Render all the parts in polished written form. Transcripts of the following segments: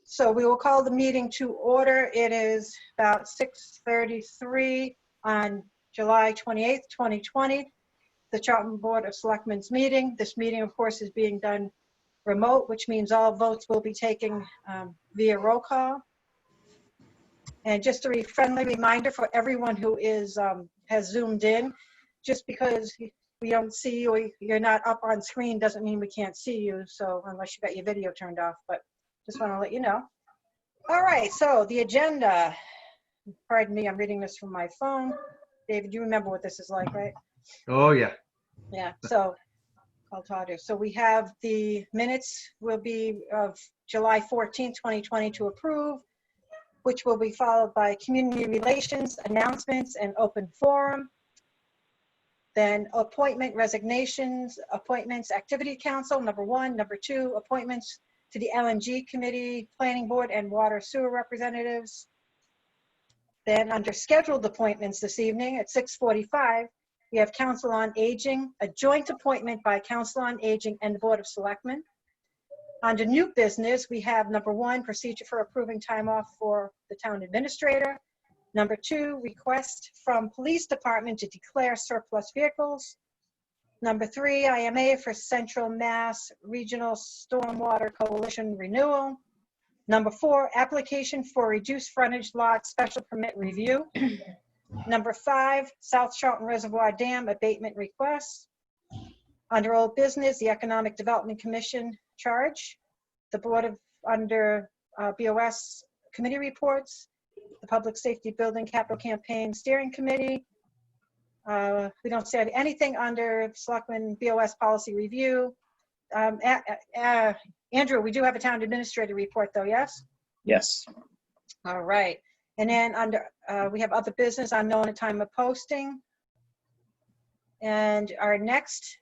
So we will call the meeting to order. It is about 6:33 on July 28th, 2020, the Charlton Board of Selectmen's meeting. This meeting, of course, is being done remote, which means all votes will be taken via roll call. And just a friendly reminder for everyone who is has zoomed in, just because we don't see you or you're not up on screen doesn't mean we can't see you. So unless you got your video turned off, but just want to let you know. All right, so the agenda. Pardon me, I'm reading this from my phone. David, you remember what this is like, right? Oh, yeah. Yeah, so I'll talk to you. So we have the minutes will be of July 14th, 2020 to approve, which will be followed by community relations, announcements, and open forum. Then appointment, resignations, appointments, activity council, number 1. Number 2, appointments to the LNG committee, planning board, and water sewer representatives. Then under scheduled appointments this evening at 6:45, we have Council on Aging, a joint appointment by Council on Aging and the Board of Selectmen. Under new business, we have number 1, procedure for approving time off for the town administrator. Number 2, request from police department to declare surplus vehicles. Number 3, IMA for Central Mass Regional Stormwater Coalition renewal. Number 4, application for reduced frontage lot special permit review. Number 5, South Charlton Reservoir Dam abatement request. Under old business, the Economic Development Commission charge. The Board of, under BOS committee reports. The Public Safety Building Capital Campaign Steering Committee. We don't say anything under Selectmen BOS policy review. Andrew, we do have a town administrator report though, yes? Yes. All right. And then under, we have other business unknown at time of posting. And our next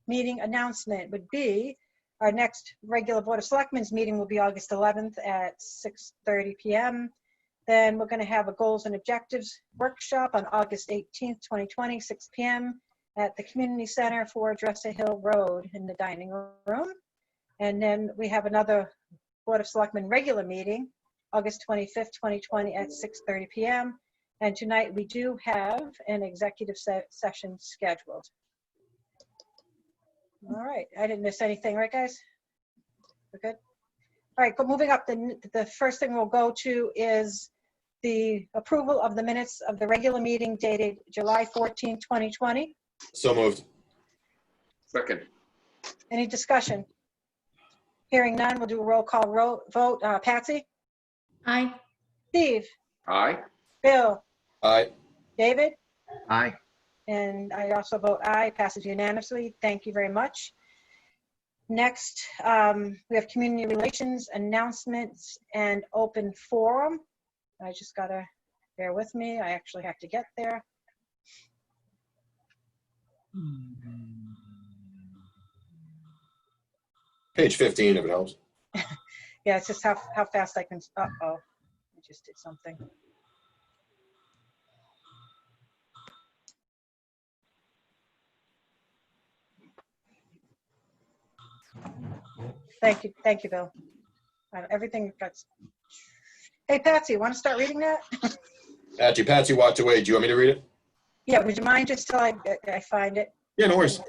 meeting announcement would be, our next regular Board of Selectmen's meeting will be August 11th at 6:30 p.m. Then we're going to have a goals and objectives workshop on August 18th, 2020, 6 p.m. at the Community Center for Dresser Hill Road in the dining room. And then we have another Board of Selectmen regular meeting, August 25th, 2020 at 6:30 p.m. And tonight we do have an executive session scheduled. All right, I didn't miss anything, right guys? We're good? All right, moving up, the first thing we'll go to is the approval of the minutes of the regular meeting dated July 14, 2020. So moved. Second. Any discussion? Hearing none, we'll do a roll call vote. Patsy? Aye. Steve? Aye. Bill? Aye. David? Aye. And I also vote aye, passes unanimously. Thank you very much. Next, we have community relations, announcements, and open forum. I just gotta bear with me. I actually have to get there. Page 15 if it helps. Yeah, it's just how fast I can, uh-oh, I just did something. Thank you, Bill. Everything got. Hey, Patsy, want to start reading that? Patsy walked away. Do you want me to read it? Yeah, would you mind just till I find it? Yeah, no worries.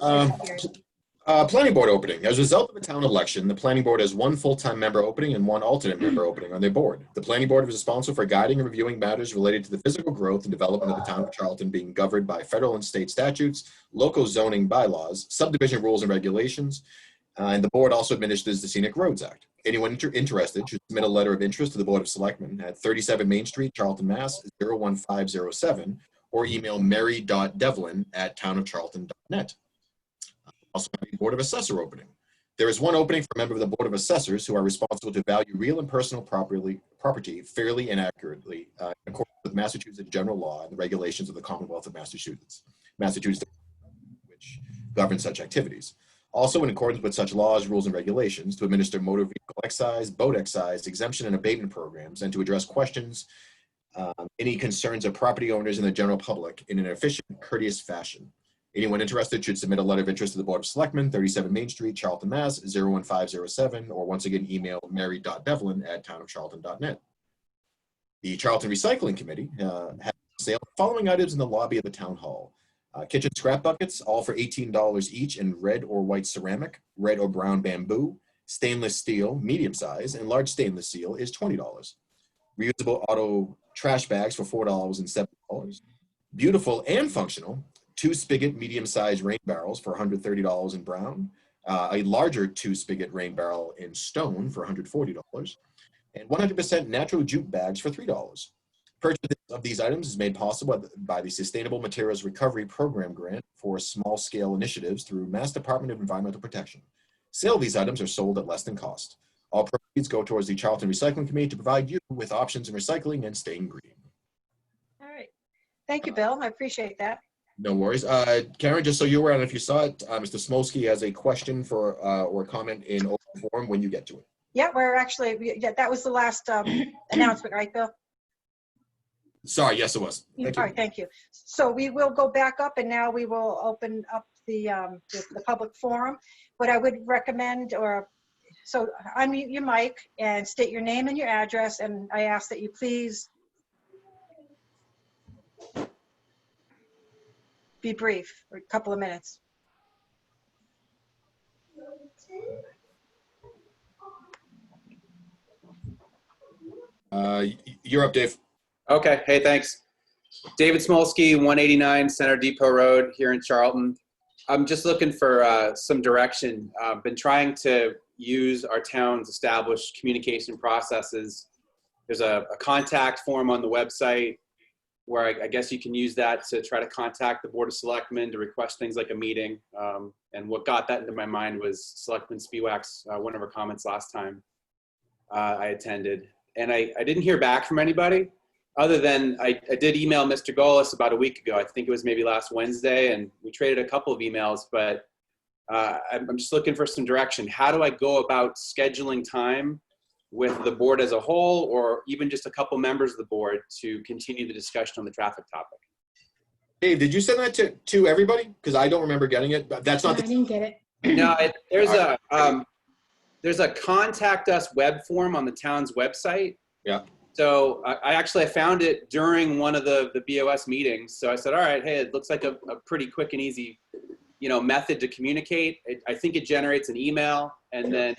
Planning board opening. As a result of a town election, the planning board has 1 full-time member opening and 1 alternate member opening on their board. The planning board is responsible for guiding and reviewing matters related to the physical growth and development of the town of Charlton, being governed by federal and state statutes, local zoning bylaws, subdivision rules and regulations, and the board also administers the Scenic Roads Act. Anyone interested should submit a letter of interest to the Board of Selectmen at 37 Main Street, Charlton, Mass. 01507, or email mary.devlin@townofcharlton.net. Also, the Board of Assessor opening. There is 1 opening for a member of the Board of Assessors who are responsible to value real and personal property fairly and accurately in accordance with Massachusetts general law and the regulations of the Commonwealth of Massachusetts, which govern such activities. Also, in accordance with such laws, rules, and regulations, to administer motor vehicle excise, boat excise, exemption and abatement programs, and to address questions, any concerns of property owners and the general public in an efficient, courteous fashion. Anyone interested should submit a letter of interest to the Board of Selectmen, 37 Main Street, Charlton, Mass. 01507, or once again, email mary.devlin@townofcharlton.net. The Charlton Recycling Committee has sale the following items in the lobby of the town hall. Kitchen scrap buckets, all for $18 each in red or white ceramic, red or brown bamboo, stainless steel, medium size, and large stainless steel is $20. Reusable auto trash bags for $4.07. Beautiful and functional 2-spigot medium-sized rain barrels for $130 in brown, a larger 2-spigot rain barrel in stone for $140, and 100% natural jute bags for $3. Purchase of these items is made possible by the Sustainable Materials Recovery Program grant for small-scale initiatives through Mass Department of Environmental Protection. Sale of these items are sold at less than cost. All proceeds go towards the Charlton Recycling Committee to provide you with options in recycling and staying green. All right. Thank you, Bill. I appreciate that. No worries. Karen, just so you're aware, and if you saw it, Mr. Smolsky has a question for or comment in open forum when you get to it. Yeah, we're actually, yeah, that was the last announcement, right, Bill? Sorry, yes, it was. Thank All you. right, thank you. So we will go back up, and now we will open up the public forum. What I would recommend, so unmute your mic and state your name and your address, and I ask that you please be brief, for a couple of minutes. You're up, Dave. Okay, hey, thanks. David Smolsky, 189 Center Depot Road here in Charlton. I'm just looking for some direction. I've been trying to use our town's established communication processes. There's a contact form on the website where I guess you can use that to try to contact the Board of Selectmen to request things like a meeting. And what got that into my mind was Selectman Spiewak's, one of her comments last time I attended. And I didn't hear back from anybody other than I did email Mr. Golis about a week ago. I think it was maybe last Wednesday, and we traded a couple of emails, but I'm just looking for some direction. How do I go about scheduling time with the board as a whole, or even just a couple members of the board to continue the discussion on the traffic topic? Dave, did you send that to everybody? Because I don't remember getting it. But that's not I didn't get it. No, there's a contact us web form on the town's website. Yeah. So I found it during one of the BOS meetings. So I said, all right, hey, it looks like a pretty quick and easy, method to communicate. I think it generates an email, and then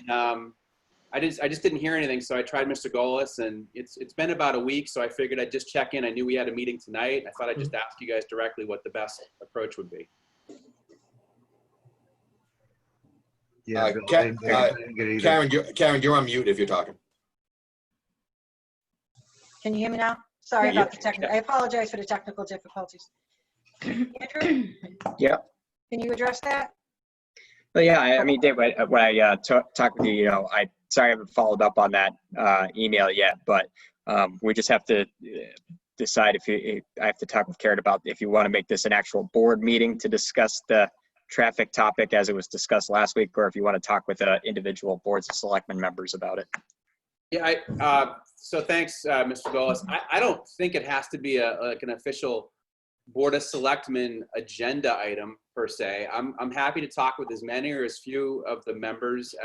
I just didn't hear anything. So I tried Mr. Golis, and it's been about a week. So I figured I'd just check in. I knew we had a meeting tonight. I thought I'd just ask you guys directly what the best approach would be. Yeah, Karen, you're on mute if you're talking. Can you hear me now? Sorry about the technical. I apologize for the technical difficulties. Andrew? Yeah. Can you address that? Well, yeah, I mean, Dave, when I talked with you, sorry I haven't followed up on that email yet, but we just have to decide I have to talk with Karen about if you want to make this an actual board meeting to discuss the traffic topic as it was discussed last week, or if you want to talk with individual boards of selectmen members about it. Yeah, so thanks, Mr. Golis. I don't think it has to be like an official Board of Selectmen agenda item per se. I'm happy to talk with as many or as few of the members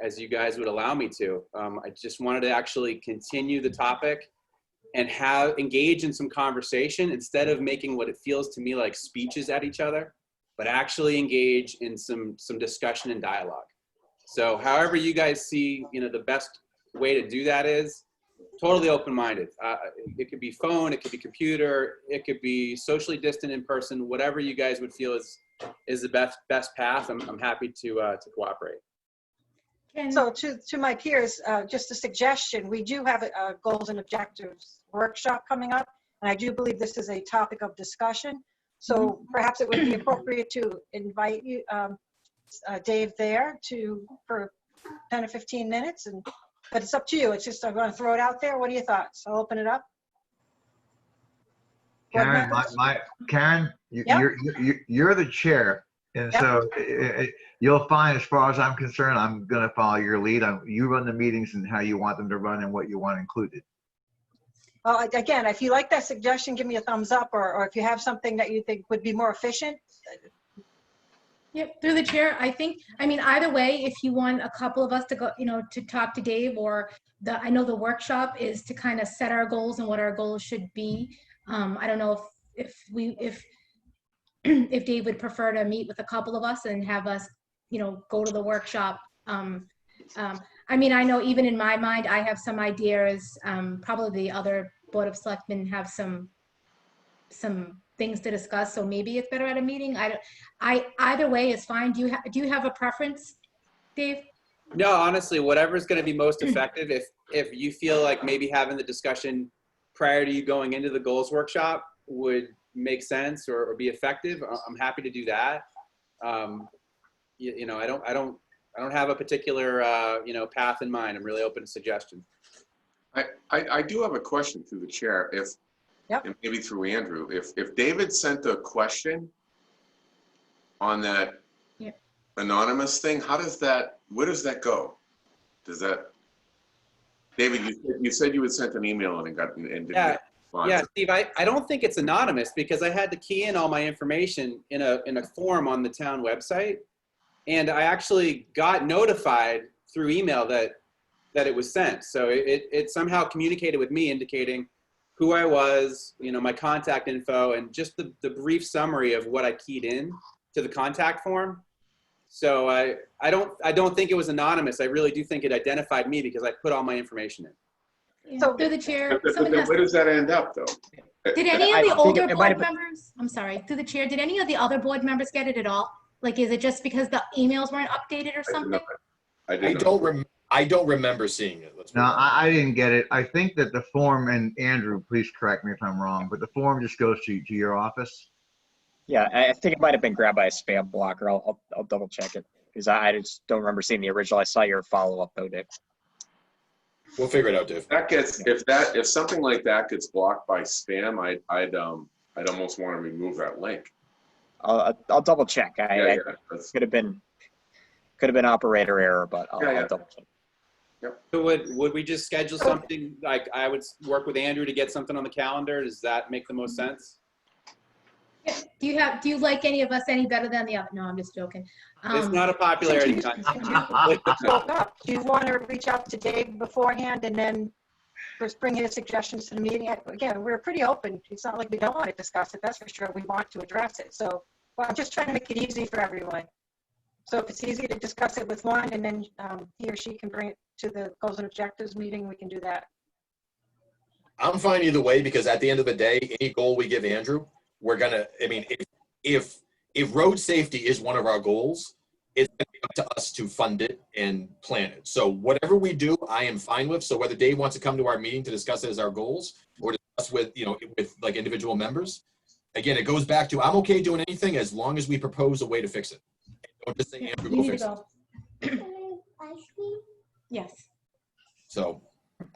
as you guys would allow me to. I just wanted to actually continue the topic and engage in some conversation instead of making what it feels to me like speeches at each other, but actually engage in some discussion and dialogue. So however you guys see, the best way to do that is totally open-minded. It could be phone, it could be computer, it could be socially distant in person, whatever you guys would feel is the best path. I'm happy to cooperate. So to my peers, just a suggestion, we do have a goals and objectives workshop coming up, and I do believe this is a topic of discussion. So perhaps it would be appropriate to invite you, Dave, there for 10 or 15 minutes, but it's up to you. It's just, I'm going to throw it out there. What are your thoughts? I'll open it up. Karen, Karen, you're the chair, and Yep. so you'll find, as far as I'm concerned, I'm going to follow your lead. You run the meetings and how you want them to run and what you want included. Again, if you like that suggestion, give me a thumbs up, or if you have something that you think would be more efficient. Yep, through the chair, I mean, either way, if you want a couple of us to go, to talk to Dave, or I know the workshop is to kind of set our goals and what our goals should be. I don't know if if Dave would prefer to meet with a couple of us and have us, go to the workshop. I mean, I know even in my mind, I have some ideas. Probably the other Board of Selectmen have some things to discuss, so maybe it's better at a meeting. Either way is fine. Do you have a preference, Dave? No, honestly, whatever's going to be most effective. If you feel like maybe having the discussion prior to you going into the goals workshop would make sense or be effective, I'm happy to do that. I don't have a particular path in mind. I'm really open to suggestions. I do have a question through the chair, and maybe through Andrew. If David sent a question on that anonymous thing, where does that go? David, you said you had sent an email and didn't get a response. Yeah, Steve, I don't think it's anonymous because I had to key in all my information in a form on the town website. And I actually got notified through email that it was sent. So it somehow communicated with me, indicating who I was, my contact info, and just the brief summary of what I keyed in to the contact form. So I don't think it was anonymous. I really do think it identified me because I put all my information in. So through the chair, Where does that end up, though? did any of the older board members, I'm sorry, through the chair, did any of the other board members get it at all? Like, is it just because the emails weren't updated or something? I don't remember seeing it. No, I didn't get it. I think that the form, and Andrew, please correct me if I'm wrong, but the form just goes to your office. Yeah, I think it might have been grabbed by a spam blocker. I'll double check it because I just don't remember seeing the original. I saw your follow-up though, Dave. We'll figure it out, Dave. If something like that gets blocked by spam, I'd almost want to remove that link. I'll double check. Yeah, could have been operator error, but I'll double check. Yep. So would we just schedule something, like I would work with Andrew to get something on the calendar? Does that make the most sense? Yeah. Do you like any of us any better than the other? No, I'm just joking. It's not a popularity contest. Do you want to reach out to Dave beforehand and then first bring his suggestions to the meeting? Again, we're pretty open. It's not like we don't want to discuss it. That's for sure. We want to address it. So I'm just trying to make it easy for everyone. So if it's easy to discuss it with one and then he or she can bring it to the goals and objectives meeting, we can do that. I'm fine either way, because at the end of the day, any goal we give Andrew, we're gonna, I mean, if road safety is one of our goals, it's gonna be up to us to fund it and plan it. So whatever we do, I am fine with. So whether Dave wants to come to our meeting to discuss it as our goals, or discuss with, with like individual members, again, it goes back to, I'm okay doing anything as long as we propose a way to fix it. Don't just say Andrew, go fix it. Yes. So,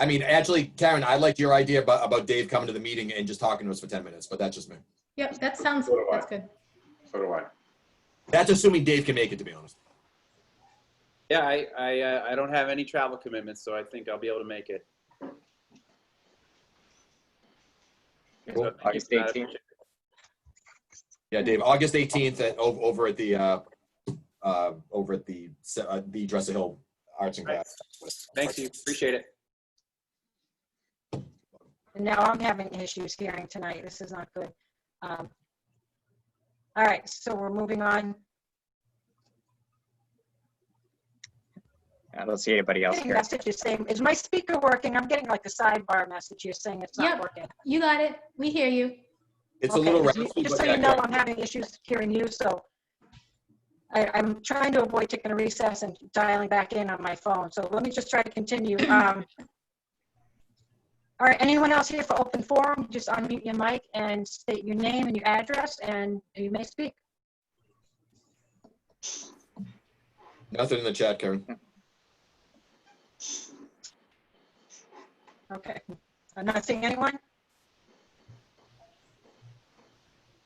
I mean, actually, Karen, I liked your idea about Dave coming to the meeting and just talking to us for 10 minutes, but that's just me. Yep, that's good. So do I. That's assuming Dave can make it, to be honest. Yeah, I don't have any travel commitments, so I think I'll be able to make it. Cool. August 18th. Yeah, Dave, August 18th over at the Dresser Hill Arts and Crafts. Thanks, you. Appreciate it. And now I'm having issues hearing tonight. This is not good. All right, so we're moving on. I don't see anybody else here. Messages saying, is my speaker working? I'm getting like a sidebar message here saying it's not working. You got it. We hear you. It's a little raspy, raspy, just so you know, I'm having issues hearing you, so I'm trying to avoid taking a recess and dialing back in on my phone. So let me just try to continue. All right, anyone else here for open forum? Just unmute your mic and state your name and your address, and you may speak. Nothing in the chat, Karen. Okay, I'm not seeing anyone.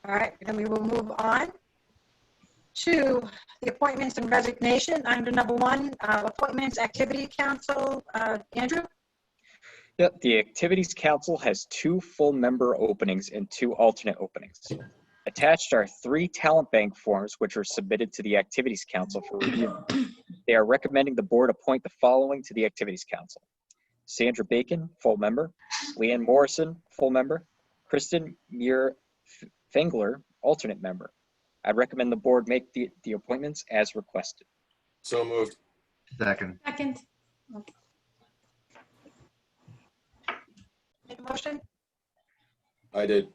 All right, then we will move on to the appointments and resignation under number 1, appointments activity council. Andrew? The Activities Council has 2 full member openings and 2 alternate openings. Attached are 3 talent bank forms which were submitted to the Activities Council for review. They are recommending the board appoint the following to the Activities Council: Sandra Bacon, full member; Leanne Morrison, full member; Kristen Muir-Fengler, alternate member. I'd recommend the board make the appointments as requested. So moved. Second. Second. Make a motion? I did.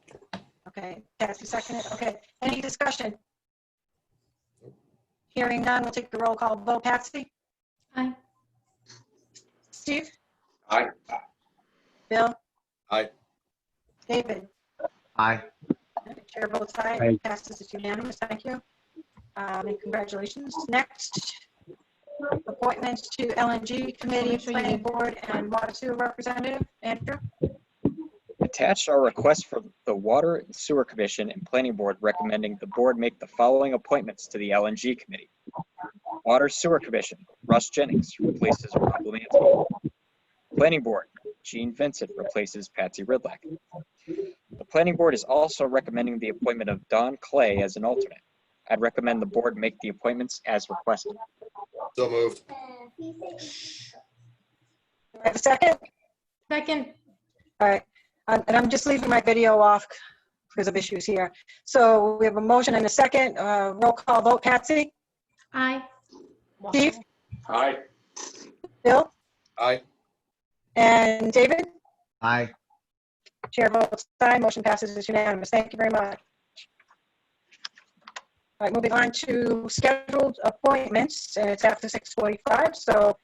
Okay, Patsy seconded. Okay, any discussion? Hearing none, we'll take the roll call vote. Patsy? Aye. Steve? Aye. Bill? Aye. David? Aye. Chair votes aye. Aye. Passes, it's unanimous. Thank you. And congratulations. Next, appointments to LNG Committee, Planning Board, and Water Sewer Representative. Andrew? Attached are requests for the Water and Sewer Commission and Planning Board recommending the board make the following appointments to the LNG Committee. Water Sewer Commission, Russ Jennings replaces Rob Lemansky. Planning Board, Gene Vincent replaces Patsy Ridlack. The Planning Board is also recommending the appointment of Don Clay as an alternate. I'd recommend the board make the appointments as requested. So moved. Do I have a second? Second. All right. And I'm just leaving my video off because of issues here. So we have a motion and a second. Roll call vote. Patsy? Aye. Steve? Aye. Bill? Aye. And David? Aye. Chair votes aye. Motion passes as unanimous. Thank you very much. All right, moving on to scheduled appointments, and it's after 6:45. So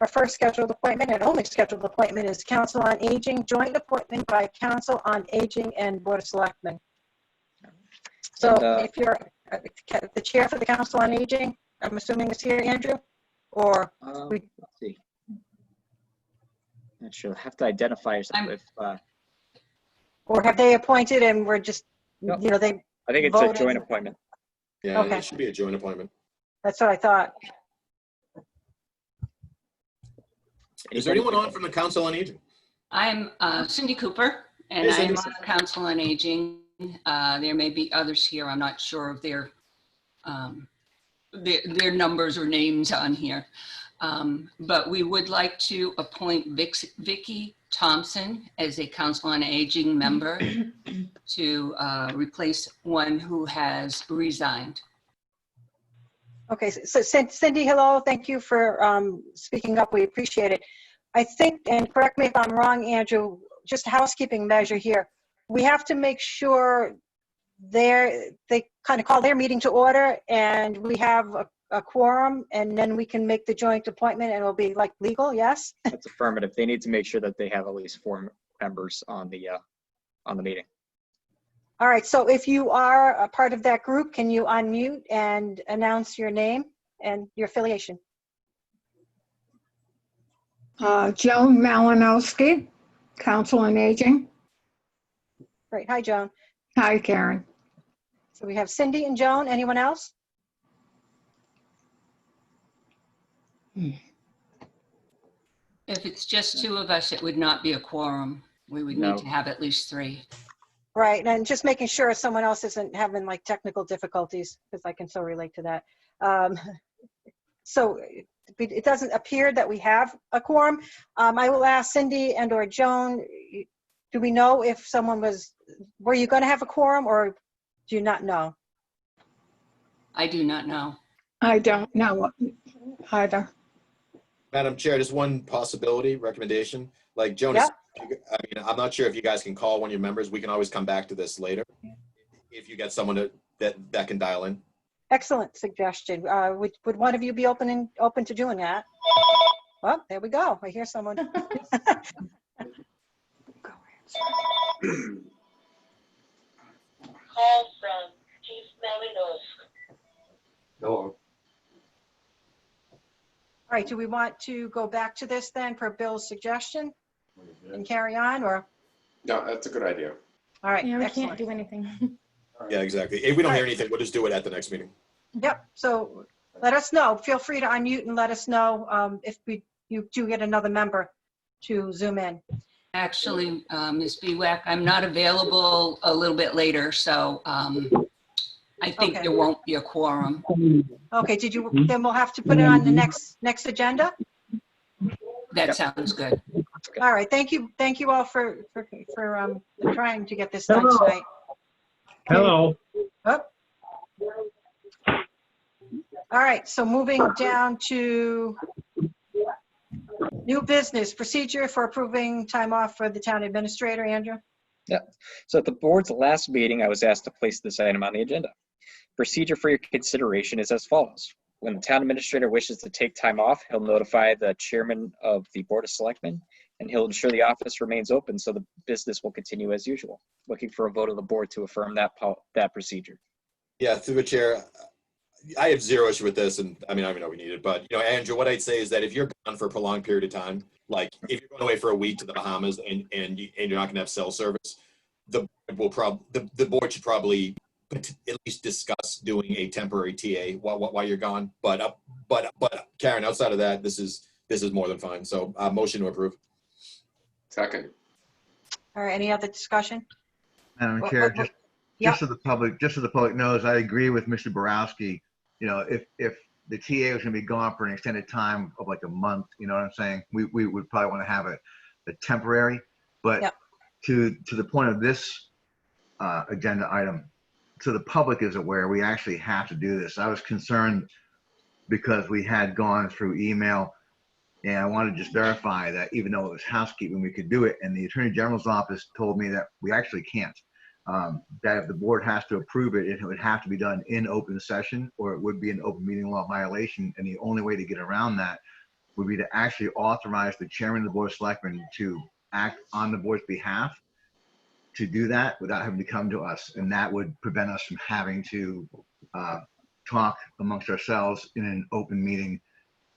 our first scheduled appointment and only scheduled appointment is Council on Aging, joint appointment by Council on Aging and Board of Selectmen. So And, if you're the chair for the Council on Aging, I'm assuming is here, Andrew? Or Let's see. Not sure. Have to identify yourself if. or have they appointed and we're just, No. you know, they, I think it's voted. a joint appointment. Yeah, Okay. it should be a joint appointment. that's what I thought. Is there anyone on from the Council on Aging? I'm Cindy Cooper, and Hey, Cindy. I'm on the Council on Aging. There may be others here. I'm not sure of their numbers or names on here. But we would like to appoint Vicky Thompson as a Council on Aging member to replace one who has resigned. Okay, so Cindy, hello. Thank you for speaking up. We appreciate it. I think, and correct me if I'm wrong, Andrew, just a housekeeping measure here. We have to make sure they kind of call their meeting to order and we have a quorum, and then we can make the joint appointment and it'll be like legal, yes? That's affirmative. They need to make sure that they have at least 4 members on the meeting. All right, so if you are a part of that group, can you unmute and announce your name and your affiliation? Joan Malinowski, Council on Aging. Great, hi, Joan. Hi, Karen. So we have Cindy and Joan, anyone else? If it's just 2 of us, it would not be a quorum. We would No. need to have at least 3. Right, and just making sure someone else isn't having like technical difficulties, because I can so relate to that. So it doesn't appear that we have a quorum. I will ask Cindy and or Joan, do we know if someone were you going to have a quorum or do you not know? I do not know. I don't know either. Madam Chair, just one possibility, recommendation. Like Joan, Yeah. I mean, I'm not sure if you guys can call one of your members. We can always come back to this later. If you get someone that can dial in. Excellent suggestion. Would one of you be open to doing that? Well, there we go. I hear someone. Call from Chief Malinowski. Hello. All right, do we want to go back to this then per Bill's suggestion and carry on, or? No, that's a good idea. All right, Yeah, we excellent. can't do anything. Yeah, exactly. If we don't hear anything, we'll just do it at the next meeting. Yep, so let us know. Feel free to unmute and let us know if you do get another member to Zoom in. Actually, Ms. Bewak, I'm not available a little bit later, so I think Okay. there won't be a quorum. Okay, then we'll have to put it on the next agenda? That sounds good. All right, thank you all for trying to get this done tonight. Hello. Oh. All right, so moving down to new business, procedure for approving time off for the town administrator, Andrew? So at the board's last meeting, I was asked to place this item on the agenda. Procedure for your consideration is as follows. When the town administrator wishes to take time off, he'll notify the chairman of the Board of Selectmen, and he'll ensure the office remains open so the business will continue as usual. Looking for a vote of the board to affirm that procedure. Yeah, through the chair, I have zero issue with this, and I mean, I don't even know we need it, but Andrew, what I'd say is that if you're gone for a prolonged period of time, like if you're going away for a week to the Bahamas and you're not going to have cell service, the board should probably at least discuss doing a temporary TA while you're gone. But Karen, outside of that, this is more than fine. So motion to approve. Second. All right, any other discussion? Madam Chair, Yeah. just so the public knows, I agree with Mr. Borowski. If the TA was going to be gone for an extended time of like a month, you know what I'm saying? We would probably want to have a temporary, but Yep. to the point of this agenda item, so the public is aware, we actually have to do this. I was concerned because we had gone through email, and I wanted to just verify that even though it was housekeeping, we could do it. And the Attorney General's office told me that we actually can't. That if the board has to approve it, it would have to be done in open session, or it would be an open meeting law violation. And the only way to get around that would be to actually authorize the chairman of the Board of Selectmen to act on the board's behalf to do that without having to come to us. And that would prevent us from having to talk amongst ourselves in an open meeting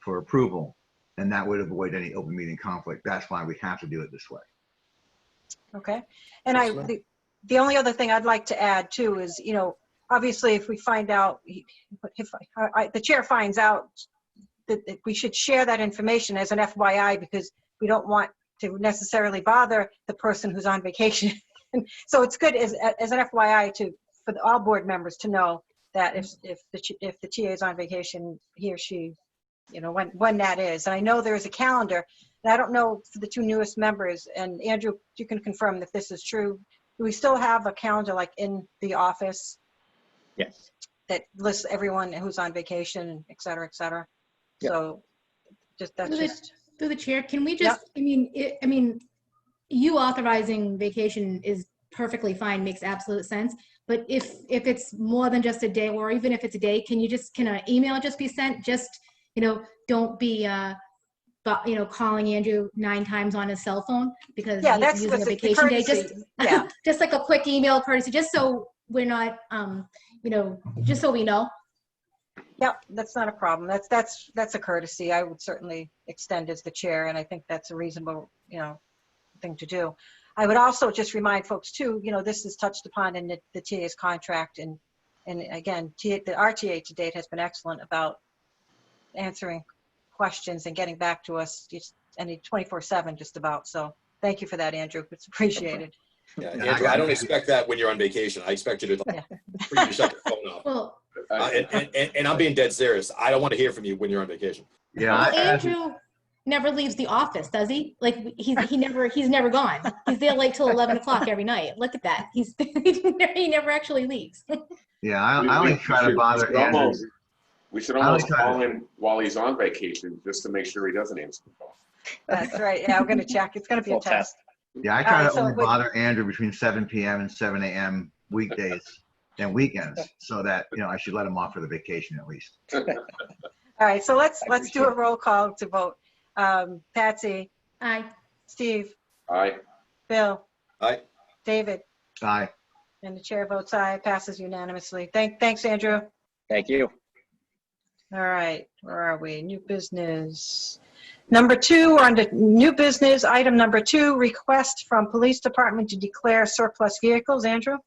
for approval. And that would avoid any open meeting conflict. That's why we have to do it this way. Okay, and the only other thing I'd like to add too is, obviously if we find out, if the chair finds out that we should share that information as an FYI, because we don't want to necessarily bother the person who's on vacation. So it's good as an FYI for all board members to know that if the TA is on vacation, he or she, when that is. And I know there is a calendar, and I don't know for the two newest members, and Andrew, you can confirm if this is true. Do we still have a calendar like in the office? Yes. That lists everyone who's on vacation, et cetera, et cetera. Yep. So Through the chair, can we just, yep. You authorizing vacation is perfectly fine, makes absolute sense. But if it's more than just a day, or even if it's a day, can an email just be sent? Just, don't be, calling Andrew 9 times on his cell phone because he's using a vacation day. Just like a quick email courtesy, just so we're not, just so we know. Yep, that's not a problem. That's a courtesy I would certainly extend as the chair, and I think that's a reasonable, thing to do. I would also just remind folks too, this is touched upon in the TA's contract, and again, our TA to date has been excellent about answering questions and getting back to us just 24/7 just about. So thank you for that, Andrew. It's appreciated. Yeah, Andrew, I don't expect that when you're on vacation. I expect you to, for you to shut your phone off. Well, and I'm being dead serious. I don't want to hear from you when you're on vacation. Yeah, well, Andrew never leaves the office, does he? Like he's never gone. He's there like till 11 o'clock every night. Look at that. He never actually leaves. Yeah, I only try to bother Andrew. We should almost call him while he's on vacation just to make sure he doesn't answer the phone. That's right. Yeah, I'm going to check. It's going to be a test. Yeah, I try to only bother Andrew between 7 p.m. and 7 a.m. weekdays and weekends, so that I should let him off for the vacation at least. All right, so let's do a roll call to vote. Patsy. Aye. Steve. Aye. Bill. Aye. David. Aye. And the chair votes aye. Passes unanimously. Thanks, Andrew. Thank you. All right, where are we? New business. Number 2, under new business, item number 2, request from police department to declare surplus vehicles. Andrew?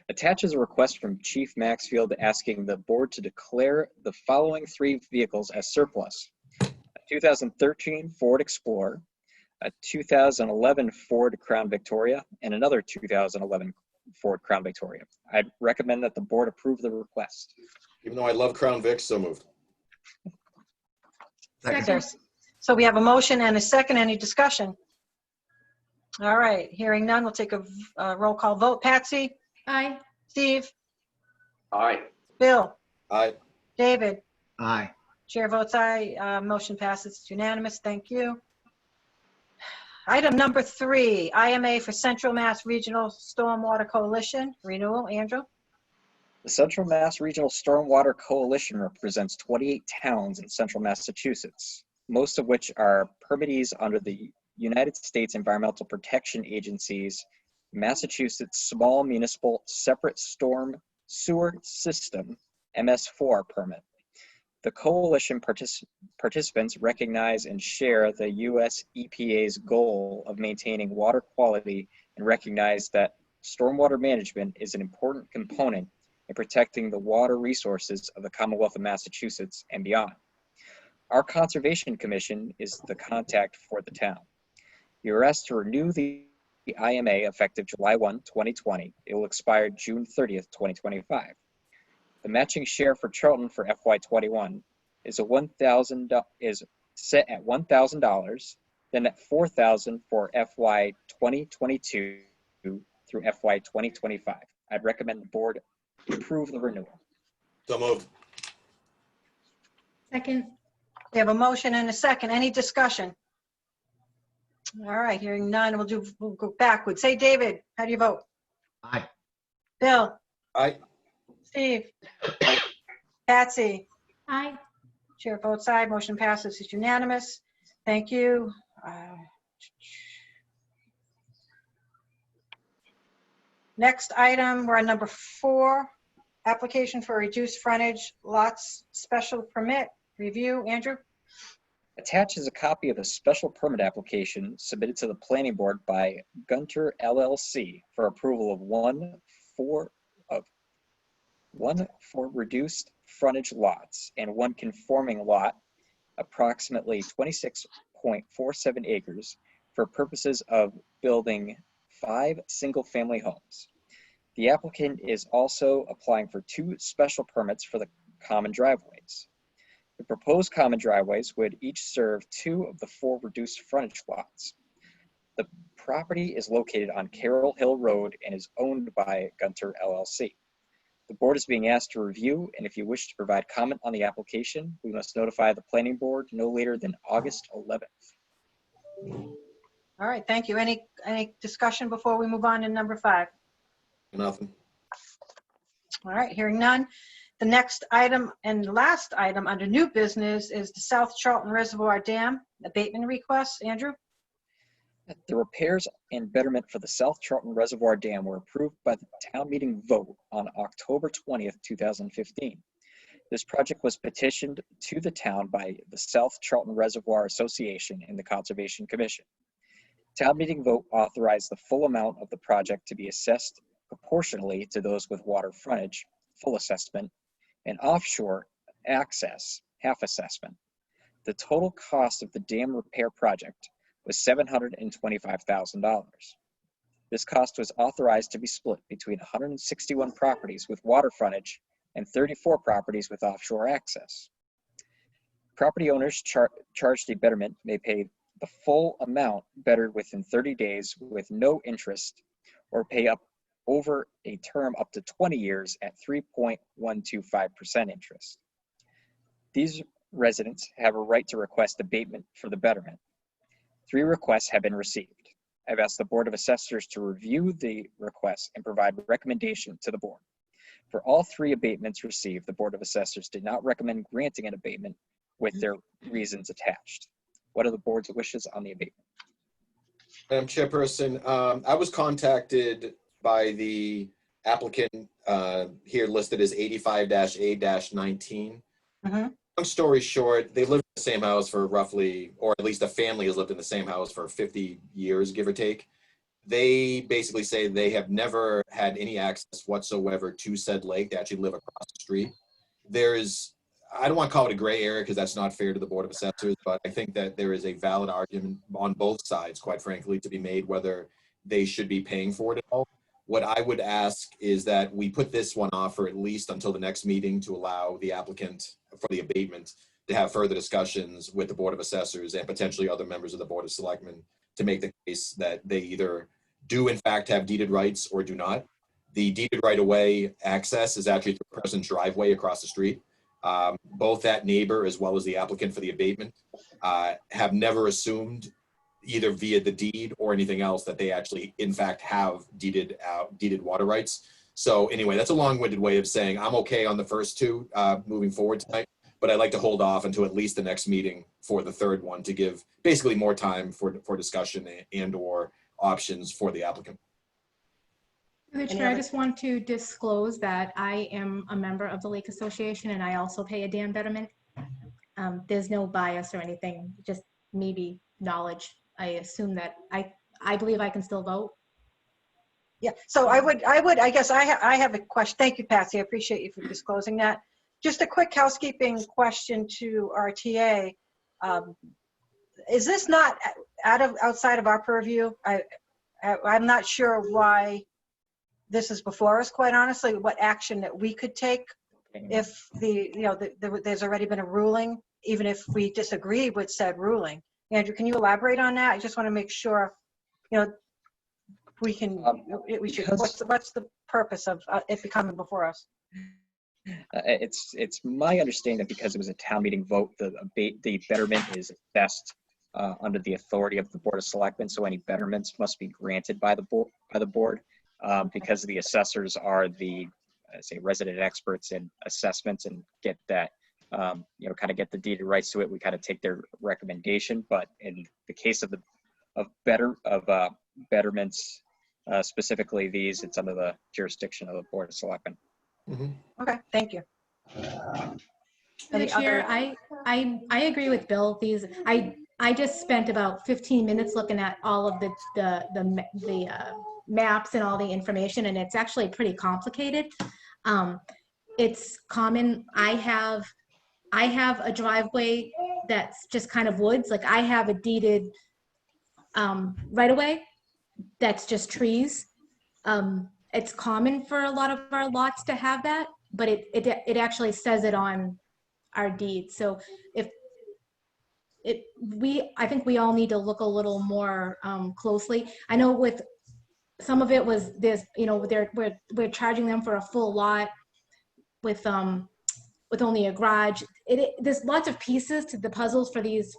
Attaches a request from Chief Maxfield asking the board to declare the following 3 vehicles as surplus. A 2013 Ford Explorer, a 2011 Ford Crown Victoria, and another 2011 Ford Crown Victoria. I recommend that the board approve the request. Even though I love Crown Vics, so moved. Second. So we have a motion and a second. Any discussion? All right, hearing none, we'll take a roll call vote. Patsy? Aye. Steve? Aye. Bill? Aye. David? Aye. Chair votes aye. Motion passes. It's unanimous. Thank you. Item number 3, IMA for Central Mass Regional Stormwater Coalition renewal. Andrew? The Central Mass Regional Stormwater Coalition represents 28 towns in central Massachusetts, most of which are permittees under the United States Environmental Protection Agency's Massachusetts Small Municipal Separate Storm Sewer System, MS4 permit. The coalition participants recognize and share the US EPA's goal of maintaining water quality and recognize that stormwater management is an important component in protecting the water resources of the Commonwealth of Massachusetts and beyond. Our Conservation Commission is the contact for the town. You are asked to renew the IMA effective July 1, 2020. It will expire June 30th, 2025. The matching share for Charlton for FY21 is set at $1,000, then at $4,000 for FY 2022 through FY 2025. I'd recommend the board approve the renewal. So moved. Second. We have a motion and a second. Any discussion? All right, hearing none, we'll go backwards. Say, David, how do you vote? Aye. Bill? Aye. Steve? Patsy? Aye. Chair votes aye. Motion passes. It's unanimous. Thank you. Next item, we're on number 4, application for reduced frontage lots special permit review. Andrew? Attached is a copy of a special permit application submitted to the planning board by Gunter LLC for approval of one for reduced frontage lots and one conforming lot, approximately 26.47 acres, for purposes of building 5 single-family homes. The applicant is also applying for 2 special permits for the common driveways. The proposed common driveways would each serve 2 of the 4 reduced frontage lots. The property is located on Carroll Hill Road and is owned by Gunter LLC. The board is being asked to review, and if you wish to provide comment on the application, we must notify the planning board no later than August 11th. All right, thank you. Any discussion before we move on to number 5? Nothing. All right, hearing none. The next item and last item under new business is the South Charlton Reservoir Dam abatement request. Andrew? The repairs and betterment for the South Charlton Reservoir Dam were approved by the town meeting vote on October 20th, 2015. This project was petitioned to the town by the South Charlton Reservoir Association and the Conservation Commission. Town meeting vote authorized the full amount of the project to be assessed proportionally to those with water frontage, full assessment, and offshore access, half assessment. The total cost of the dam repair project was $725,000. This cost was authorized to be split between 161 properties with water frontage and 34 properties with offshore access. Property owners charged a betterment may pay the full amount bettered within 30 days with no interest, or pay up over a term up to 20 years at 3.125% interest. These residents have a right to request abatement for the betterment. 3 requests have been received. I've asked the Board of Assessors to review the requests and provide recommendation to the board. For all 3 abatements received, the Board of Assessors did not recommend granting an abatement with their reasons attached. What are the board's wishes on the abatement? Madam Chairperson, I was contacted by the applicant here listed as 85-A-19. Long story short, they lived in the same house for roughly, or at least a family has lived in the same house for 50 years, give or take. They basically say they have never had any access whatsoever to said lake. They actually live across the street. There's I don't want to call it a gray area because that's not fair to the Board of Assessors, but I think that there is a valid argument on both sides, quite frankly, to be made whether they should be paying for it at all. What I would ask is that we put this one off for at least until the next meeting to allow the applicant for the abatement to have further discussions with the Board of Assessors and potentially other members of the Board of Selectmen to make the case that they either do in fact have deeded rights or do not. The deeded right-of-way access is actually through a person's driveway across the street. Both that neighbor as well as the applicant for the abatement have never assumed either via the deed or anything else that they actually in fact have deeded water rights. So anyway, that's a long-winded way of saying I'm okay on the first two moving forward tonight, but I'd like to hold off until at least the next meeting for the third one to give basically more time for discussion and or options for the applicant. Through the chair, I just want to disclose that I am a member of the Lake Association and I also pay a dam betterment. There's no bias or anything, just maybe knowledge. I assume that I believe I can still vote. Yeah, so I guess I have a question. Thank you, Patsy. I appreciate you for disclosing that. Just a quick housekeeping question to RTA. Is this not outside of our purview? I'm not sure why this is before us, quite honestly, what action that we could take if there's already been a ruling, even if we disagree with said ruling. Andrew, can you elaborate on that? I just want to make sure, we should, what's the purpose of it becoming before us? It's my understanding that because it was a town meeting vote, the betterment is assessed under the authority of the Board of Selectmen. So any betterments must be granted by the board because the assessors are the say resident experts in assessments and get that kind of get the deeded rights to it. We kind of take their recommendation, but in the case of betterments, specifically these, it's under the jurisdiction of the Board of Selectmen. Mm-hmm. Okay, thank you. The chair, I agree with Bill. These I just spent about 15 minutes looking at all of the maps and all the information, and it's actually pretty complicated. It's common. I have a driveway that's just kind of woods. Like I have a deeded right away that's just trees. It's common for a lot of our lots to have that, but it actually says it on our deed. So I think we all need to look a little more closely. I know with some of it was this, we're charging them for a full lot with only a garage. There's lots of pieces to the puzzles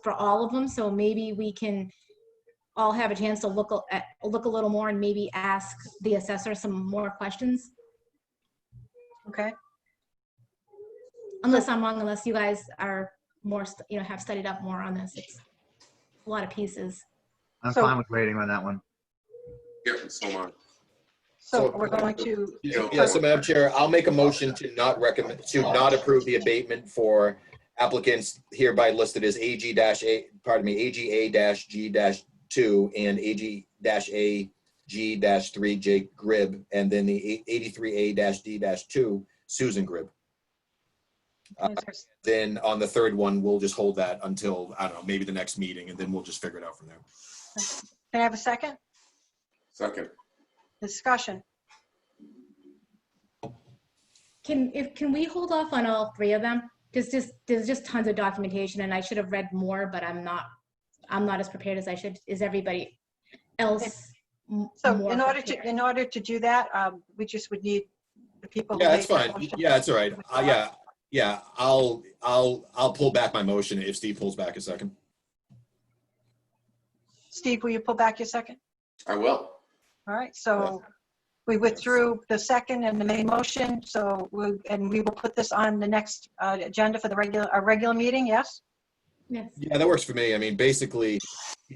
for all of them. So maybe we can all have a chance to look a little more and maybe ask the assessor some more questions. Okay. Unless I'm wrong, unless you guys are more, have studied up more on this. It's a lot of pieces. I'm fine with waiting on that one. Yeah, so much. So we're going to. Yeah, so Madam Chair, I'll make a motion to not approve the abatement for applicants hereby listed as AG-A-G-G-2 and AG-A-G-3 Jake Gribb, and then the 83A-D-2 Susan Gribb. Then on the third one, we'll just hold that until, I don't know, maybe the next meeting, and then we'll just figure it out from there. Can I have a second? Second. Discussion. Can we hold off on all three of them? There's just tons of documentation, and I should have read more, but I'm not as prepared as I should. Is everybody else? So in order to do that, we just would need the people. Yeah, that's fine. Yeah, it's all right. Yeah, I'll pull back my motion if Steve pulls back a second. Steve, will you pull back your second? I will. All right, so we withdrew the second and the main motion, so we will put this on the next agenda for our regular meeting, yes? Yes. Yeah, that works for me. I mean, basically,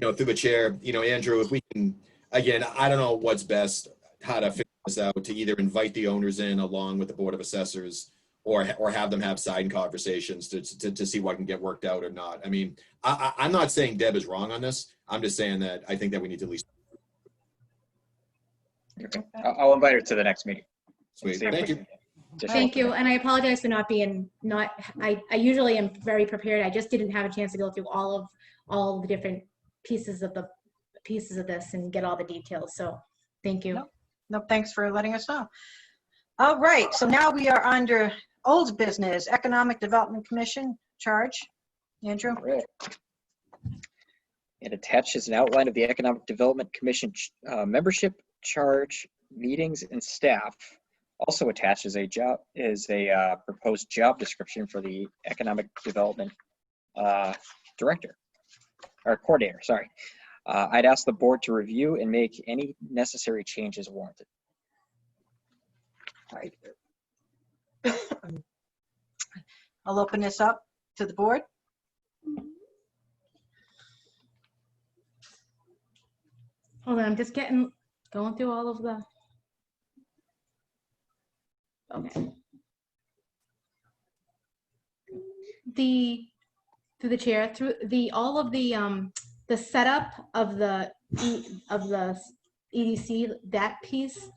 through the chair, Andrew, if we can, again, I don't know what's best, how to figure this out, to either invite the owners in along with the Board of Assessors or have them have side conversations to see what can get worked out or not. I mean, I'm not saying Deb is wrong on this. I'm just saying that I think that we need to at least. Okay. I'll invite her to the next meeting. Sweet. Thank you. Thank you, and I apologize for not being, I usually am very prepared. I just didn't have a chance to go through all of the different pieces of this and get all the details, so thank you. No, thanks for letting us know. All right, so now we are under old business, Economic Development Commission charge. Andrew? Right. It attaches an outline of the Economic Development Commission membership, charge, meetings, and staff. Also attached is a proposed job description for the Economic Development Director, or Coordinator, sorry. I'd ask the board to review and make any necessary changes warranted. I'll open this up to the board. Hold on, I'm just going through all of the, okay. Through the chair, all of the setup of the EDC, that piece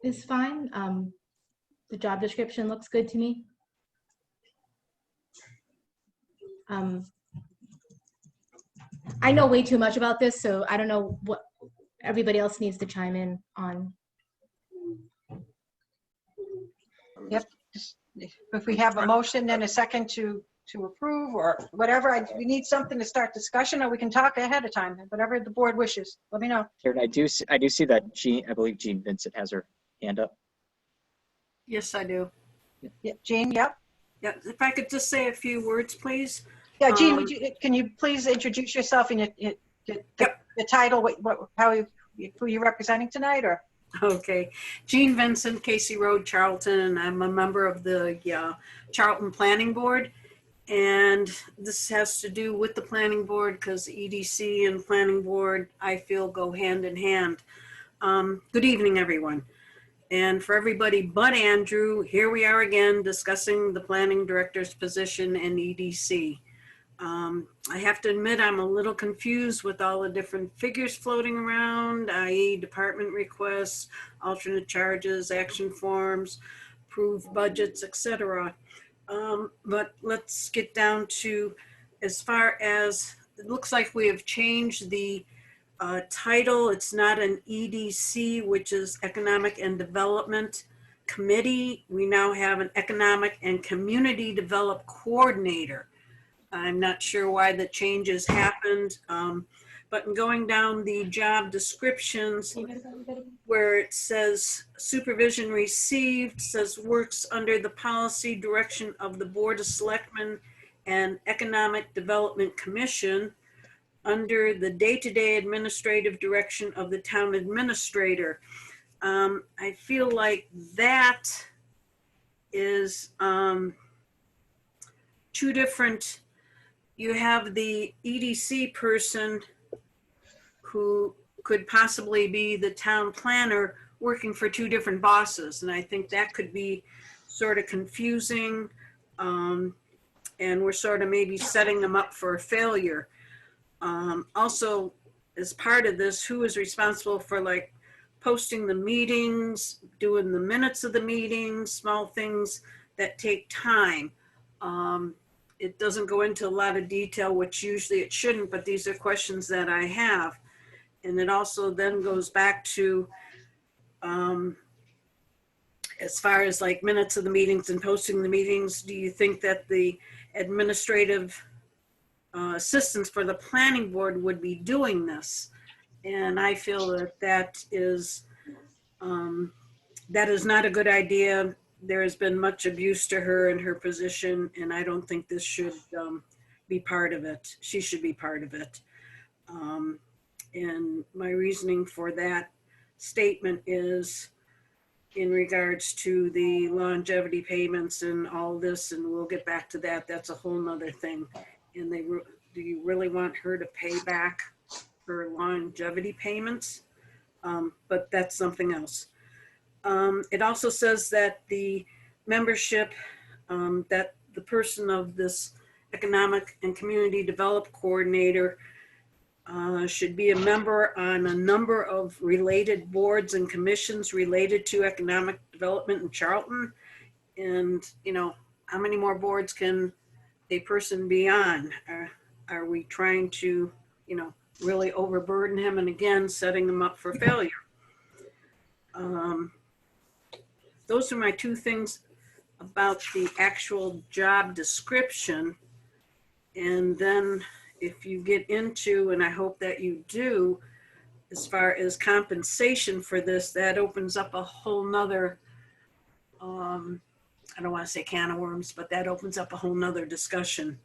is fine. The job description looks good to me. I know way too much about this, so I don't know what everybody else needs to chime in on. Yep. If we have a motion and a second to approve or whatever, we need something to start discussion, or we can talk ahead of time, whatever the board wishes. Let me know. Karen, I do see that I believe Jean Vincent has her hand up. Yes, I do. Yeah, Jean, yep. Yeah, if I could just say a few words, please. Yeah, Jean, can you please introduce yourself and the title, who you're representing tonight, or? Okay, Jean Vincent, Casey Road, Charlton, and I'm a member of the Charlton Planning Board. And this has to do with the Planning Board because EDC and Planning Board, I feel, go hand in hand. Good evening, everyone. And for everybody but Andrew, here we are again discussing the Planning Director's position in EDC. I have to admit I'm a little confused with all the different figures floating around, i.e. department requests, alternate charges, action forms, approved budgets, etc. But let's get down to, as far as, it looks like we have changed the title. It's not an EDC, which is Economic and Development Committee. We now have an Economic and Community Development Coordinator. I'm not sure why the changes happened, but in going down the job descriptions where it says supervision received, says works under the policy direction of the Board of Selectmen and Economic Development Commission under the day-to-day administrative direction of the town administrator. I feel like that is two different. You have the EDC person who could possibly be the town planner working for two different bosses. And I think that could be sort of confusing. And we're sort of maybe setting them up for a failure. Also, as part of this, who is responsible for like posting the meetings, doing the minutes of the meetings, small things that take time. It doesn't go into a lot of detail, which usually it shouldn't, but these are questions that I have. And it also then goes back to, as far as like minutes of the meetings and posting the meetings, do you think that the administrative assistants for the planning board would be doing this? And I feel that that is not a good idea. There has been much abuse to her in her position, and I don't think this should be part of it. She should be part of it. And my reasoning for that statement is in regards to the longevity payments and all this, and we'll get back to that. That's a whole nother thing. And do you really want her to pay back her longevity payments? But that's something else. It also says that the membership, that the person of this Economic and Community Development Coordinator should be a member on a number of related boards and commissions related to economic development in Charlton. And, you know, how many more boards can a person be on? Are we trying to, you know, really overburden him and again, setting him up for failure? Those are my two things about the actual job description. And then if you get into, and I hope that you do, as far as compensation for this, that opens up a whole nother, I don't want to say can of worms, but that opens up a whole nother discussion.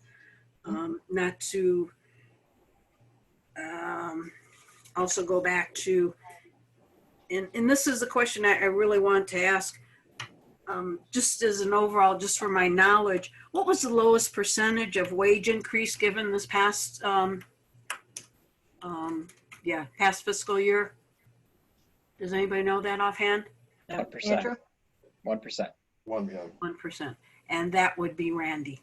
Not to also go back to, and this is a question I really want to ask, just as an overall, just for my knowledge, what was the lowest percentage of wage increase given this past, past fiscal year? Does anybody know that offhand? 1%. Andrew? 1%. 1%. And that would be Randy.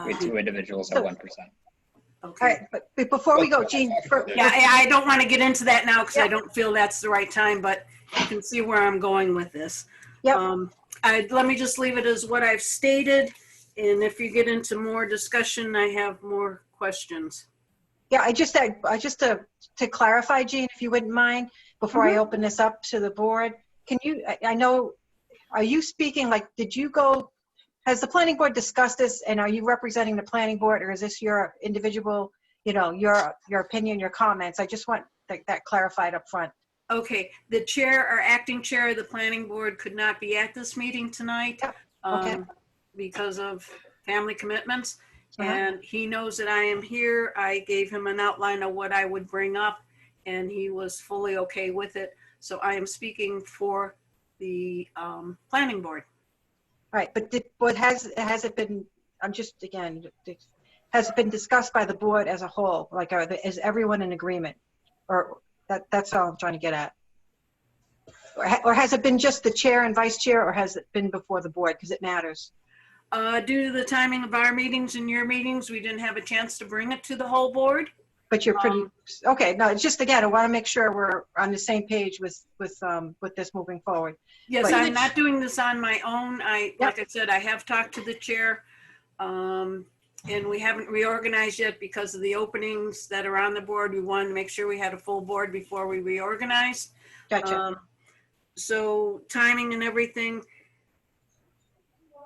We have two individuals at 1%. Okay. All right, but before we go, Jean, Yeah, I don't want to get into that now because I don't feel that's the right time, but you can see where I'm going with this. Yep. Let me just leave it as what I've stated. And if you get into more discussion, I have more questions. yeah, I just to clarify, Jean, if you wouldn't mind, before I open this up to the board, can you, I know, are you speaking, like, did you go, has the planning board discussed this, and are you representing the planning board, or is this your individual, you know, your opinion, your comments? I just want that clarified up front. Okay, the chair or acting chair of the planning board could not be at this meeting tonight. Yep. Okay. Because of family commitments. And he knows that I am here. I gave him an outline of what I would bring up, and he was fully okay with it. So I am speaking for the planning board. All right, but has it been, I'm just, again, has it been discussed by the board as a whole? Like, is everyone in agreement? Or that's all I'm trying to get at. Or has it been just the chair and vice chair, or has it been before the board? Because it matters. Due to the timing of our meetings and your meetings, we didn't have a chance to bring it to the whole board. But you're pretty, okay, no, it's just, again, I want to make sure we're on the same page with this moving forward. Yes, But I'm not doing this on my own. Yep. Like I said, I have talked to the chair, and we haven't reorganized yet because of the openings that are on the board. We wanted to make sure we had a full board before we reorganized. Gotcha. So timing and everything,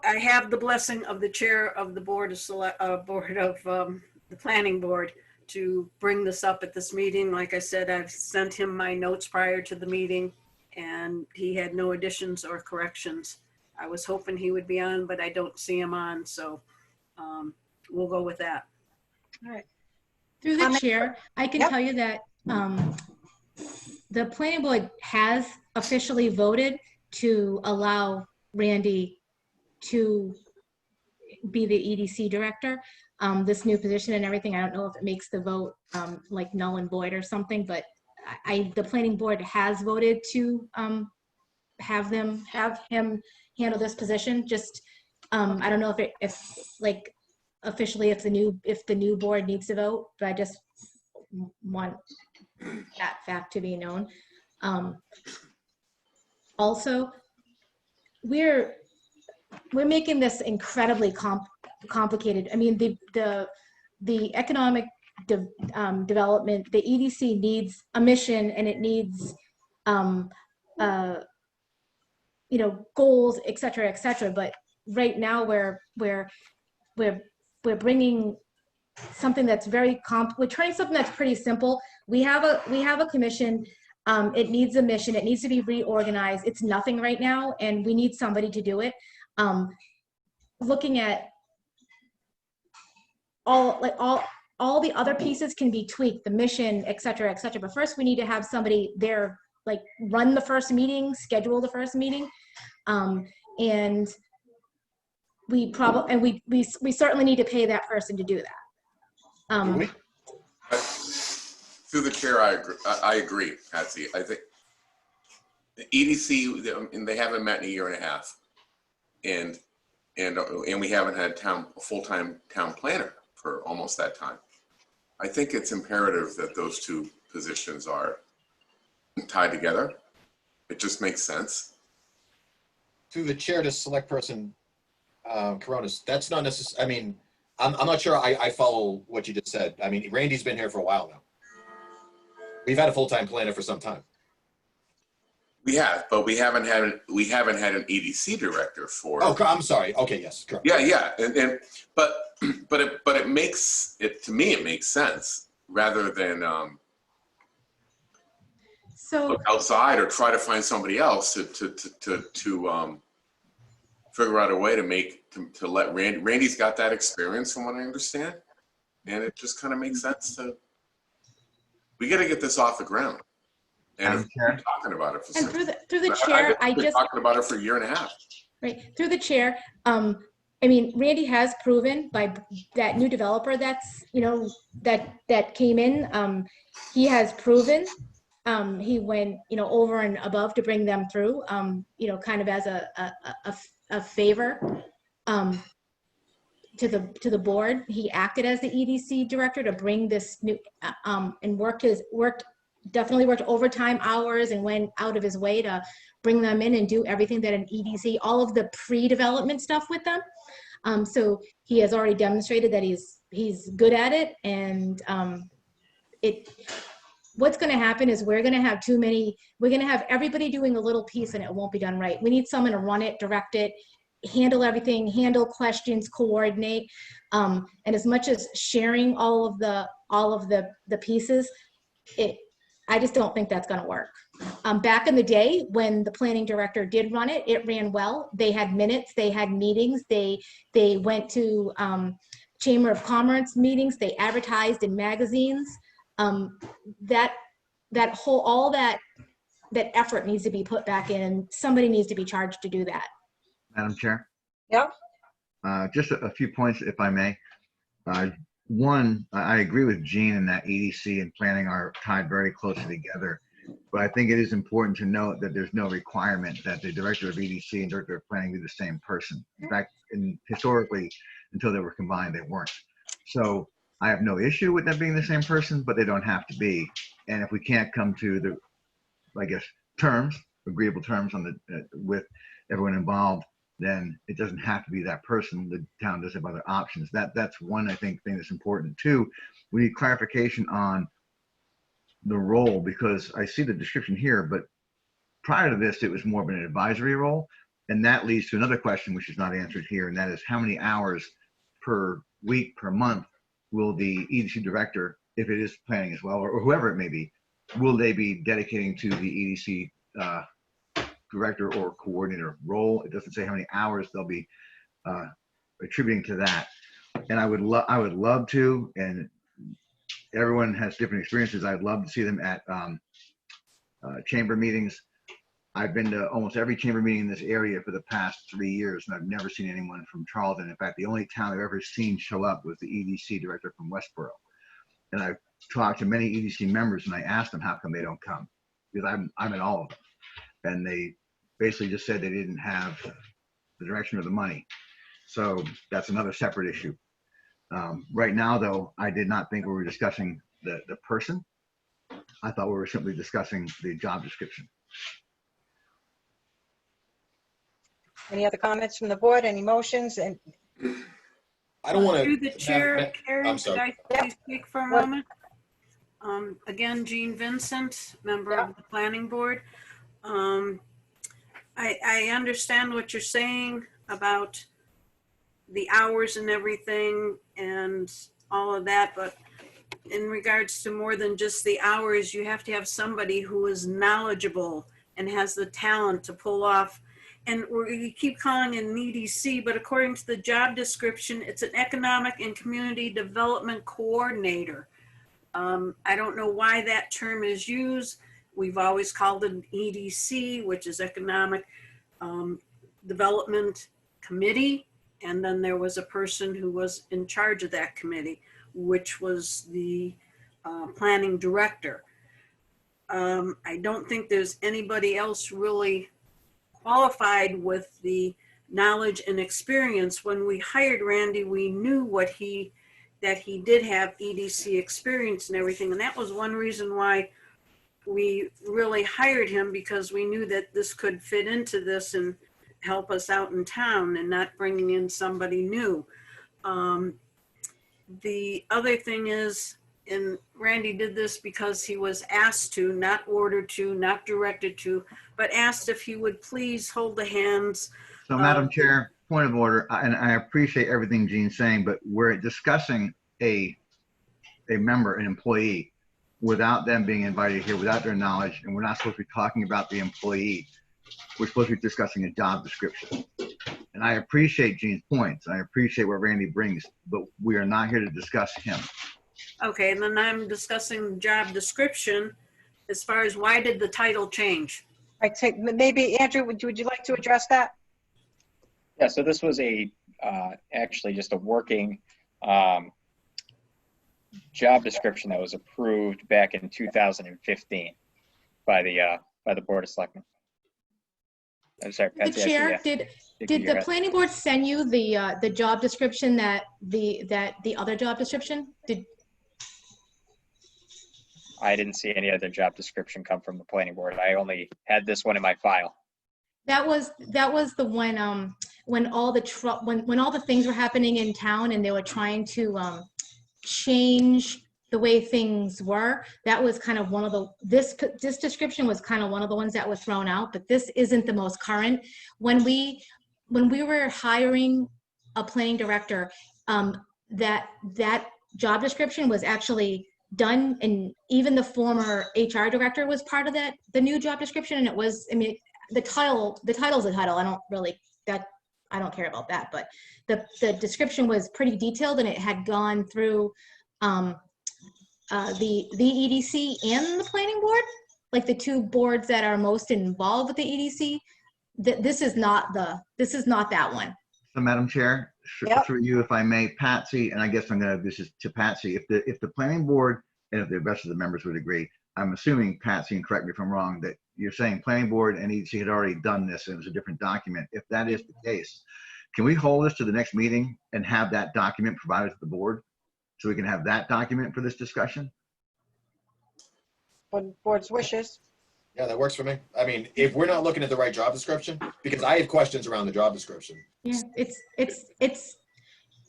I have the blessing of the chair of the board of the planning board to bring this up at this meeting. Like I said, I've sent him my notes prior to the meeting, and he had no additions or corrections. I was hoping he would be on, but I don't see him on, so we'll go with that. All right. Through the chair, I can tell you that the planning board has officially voted to allow Randy to be the EDC director. This new position and everything, I don't know if it makes the vote like null and void or something, but the planning board has voted to have him handle this position. Just I don't know if like officially if the new board needs to vote, but I just want that fact to be known. Also, we're making this incredibly complicated. I mean, the economic development, the EDC needs a mission, and it needs goals, et cetera, but right now we're bringing something that's very we're trying something that's pretty simple. We have a commission. It needs a mission. It needs to be reorganized. It's nothing right now, and we need somebody to do it. Looking at all the other pieces can be tweaked, the mission, et cetera, but first we need to have somebody there, like run the first meeting, schedule the first meeting, and we certainly need to pay that person to do that. Through the chair, I agree, Patsy. I think the EDC, and they haven't met in a year and a half, and we haven't had a full-time town planner for almost that time. I think it's imperative that those two positions are tied together. It just makes sense. Through the chair to select person, Coronas, that's not necessary. I mean, I'm not sure I follow what you just said. I mean, Randy's been here for a while now. We've had a full-time planner for some time. We have, but we haven't had an EDC director for. Oh, I'm sorry. Okay, yes, correct. Yeah, but it makes it, to me, it makes sense rather than So, look outside or try to find somebody else to figure out a way to let Randy's got that experience from what I understand, and it just kind of makes sense we got to get this off the ground. And we've been talking about it for and through the chair, I've been talking about it for a year and a half. right, through the chair, I mean, Randy has proven by that new developer that's, that came in, he has proven, he went, over and above to bring them through, kind of as a favor, to the board. He acted as the EDC director to bring this new, and definitely worked overtime hours and went out of his way to bring them in and do everything that an EDC, all of the pre-development stuff with them. So he has already demonstrated that he's good at it, and what's going to happen is we're going to have everybody doing a little piece and it won't be done right. We need someone to run it, direct it, handle everything, handle questions, coordinate. And as much as sharing all of the pieces, I just don't think that's going to work. Back in the day when the planning director did run it, it ran well. They had minutes, they had meetings, they went to Chamber of Commerce meetings, they advertised in magazines. That effort needs to be put back in, and somebody needs to be charged to do that. Madam Chair? Yeah. Just a few points, if I may. One, I agree with Jean in that EDC and planning are tied very closely together. But I think it is important to note that there's no requirement that the director of EDC and director of planning be the same person. In fact, historically, until they were combined, they weren't. So I have no issue with them being the same person, but they don't have to be. And if we can't come to the, I guess, agreeable terms with everyone involved, then it doesn't have to be that person. The town does have other options. That's one, I think, thing that's important. Two, we need clarification on the role, because I see the description here, but prior to this, it was more of an advisory role. And that leads to another question, which is not answered here, and that is how many hours per week, per month, will the EDC director, if it is planning as well, or whoever it may be, will they be dedicating to the EDC director or coordinator role? It doesn't say how many hours they'll be attributing to that. And I would love to, and everyone has different experiences, I'd love to see them at chamber meetings. I've been to almost every chamber meeting in this area for the past 3 years, and I've never seen anyone from Charlton. In fact, the only town I've ever seen show up was the EDC director from Westboro. And I've talked to many EDC members, and I asked them how come they don't come, because I'm in all of them. And they basically just said they didn't have the direction or the money. So that's another separate issue. Right now, though, I did not think we were discussing the person. I thought we were simply discussing the job description. Any other comments from the board? Any motions? And I don't want to. Through the chair, Karen, I'm sorry. could I please speak for a moment? Again, Jean Vincent, member of the planning board. I understand what you're saying about the hours and everything and all of that, but in regards to more than just the hours, you have to have somebody who is knowledgeable and has the talent to pull off. And we keep calling it an EDC, but according to the job description, it's an economic and community development coordinator. I don't know why that term is used. We've always called it an EDC, which is Economic Development Committee. And then there was a person who was in charge of that committee, which was the planning director. I don't think there's anybody else really qualified with the knowledge and experience. When we hired Randy, we knew what he that he did have EDC experience and everything. And that was one reason why we really hired him, because we knew that this could fit into this and help us out in town and not bringing in somebody new. The other thing is, and Randy did this because he was asked to, not ordered to, not directed to, but asked if he would please hold the hands. So Madam Chair, point of order, and I appreciate everything Gene's saying, but we're discussing a member, an employee, without them being invited here, without their knowledge, and we're not supposed to be talking about the employee. We're supposed to be discussing a job description. And I appreciate Gene's points. I appreciate what Randy brings, but we are not here to discuss him. Okay, and then I'm discussing job description as far as why did the title change? I take, maybe Andrew, would you like to address that? Yeah, so this was actually just a working job description that was approved back in 2015 by the Board of Selectmen. I'm sorry, The Patsy, chair, did the planning board send you the job description that the other job description? I didn't see any other job description come from the planning board. I only had this one in my file. That was the one when all the things were happening in town and they were trying to change the way things were. That was kind of one of the, this description was kind of one of the ones that was thrown out, but this isn't the most current. When we were hiring a planning director, that job description was actually done, and even the former HR director was part of that, the new job description. And it was, I mean, the title's a title. I don't care about that, but the description was pretty detailed, and it had gone through the EDC and the planning board, like the two boards that are most involved with the EDC. This is not that one. So Madam Chair, Yep. through you, if I may, Patsy, and I guess this is to Patsy, if the planning board and if the rest of the members would agree, I'm assuming, Patsy, and correct me if I'm wrong, that you're saying planning board and EDC had already done this and it was a different document. If that is the case, can we hold this to the next meeting and have that document provided to the board so we can have that document for this discussion? Board's wishes. Yeah, that works for me. I mean, if we're not looking at the right job description, because I have questions around the job description. Yeah,